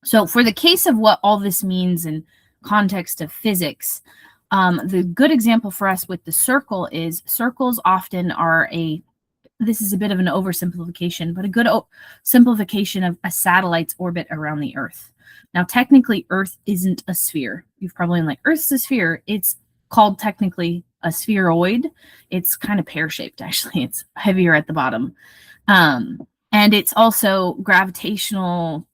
So for the case of what all this means in context of physics, the good example for us with the circle is circles often are this is a bit of an oversimplification, but a good simplification of a satellite's orbit around the Earth. Now, technically, Earth isn't a sphere. You've probably been like, Earth's a sphere. It's called technically a spheroid. It's kind of pear-shaped, actually. It's heavier at the bottom. And it's also gravitational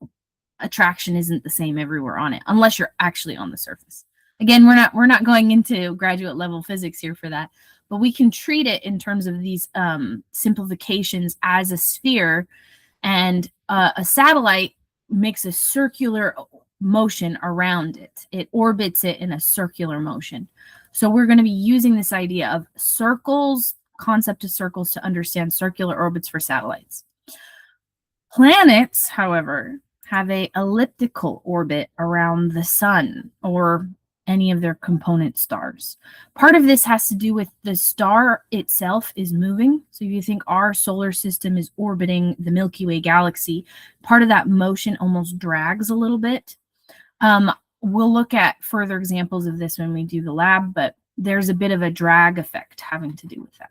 attraction isn't the same everywhere on it, unless you're actually on the surface. Again, we're not going into graduate level physics here for that, but we can treat it in terms of these simplifications as a sphere, and a satellite makes a circular motion around it. It orbits it in a circular motion. So we're going to be using this idea of circles, concept of circles, to understand circular orbits for satellites. Planets, however, have an elliptical orbit around the sun or any of their component stars. Part of this has to do with the star itself is moving. So if you think our solar system is orbiting the Milky Way galaxy, part of that motion almost drags a little bit. We'll look at further examples of this when we do the lab, but there's a bit of a drag effect having to do with that.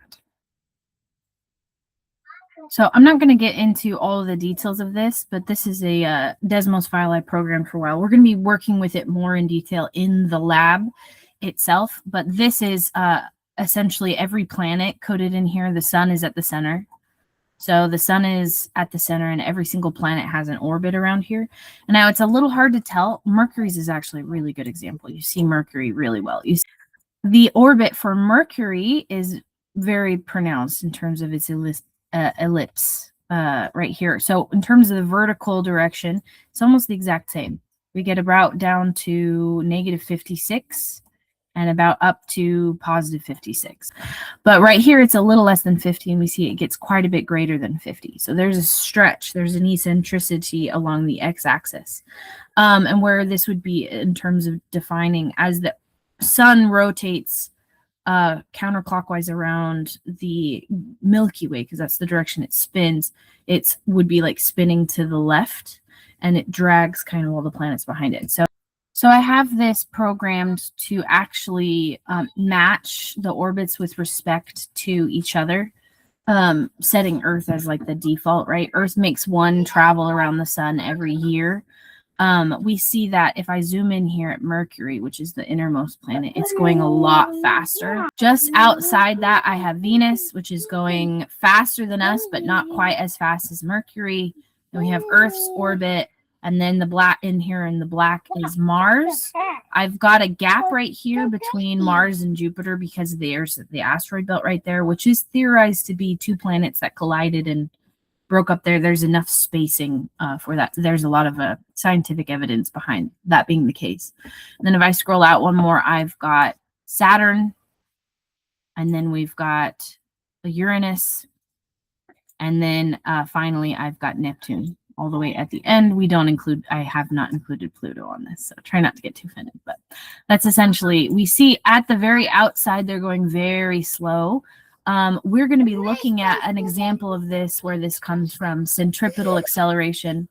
So I'm not going to get into all of the details of this, but this is a Desmos file I programmed for a while. We're going to be working with it more in detail in the lab itself, but this is essentially every planet coded in here. The sun is at the center. So the sun is at the center, and every single planet has an orbit around here. And now it's a little hard to tell. Mercury's is actually a really good example. You see Mercury really well. You see the orbit for Mercury is very pronounced in terms of its ellipse right here. So in terms of the vertical direction, it's almost the exact same. We get about down to -56 and about up to +56. But right here, it's a little less than 50, and we see it gets quite a bit greater than 50. So there's a stretch, there's an eccentricity along the x-axis. And where this would be in terms of defining as the sun rotates counterclockwise around the Milky Way, because that's the direction it spins, it would be like spinning to the left, and it drags kind of all the planets behind it. So I have this programmed to actually match the orbits with respect to each other, setting Earth as like the default, right? Earth makes one travel around the sun every year. We see that if I zoom in here at Mercury, which is the innermost planet, it's going a lot faster. Just outside that, I have Venus, which is going faster than us, but not quite as fast as Mercury. Then we have Earth's orbit, and then the black in here in the black is Mars. I've got a gap right here between Mars and Jupiter because there's the asteroid belt right there, which is theorized to be two planets that collided and broke up there. There's enough spacing for that. There's a lot of scientific evidence behind that being the case. And then if I scroll out one more, I've got Saturn, and then we've got Uranus, and then finally I've got Neptune all the way at the end. I have not included Pluto on this, so try not to get too offended, but that's essentially, we see at the very outside, they're going very slow. We're going to be looking at an example of this where this comes from centripetal acceleration.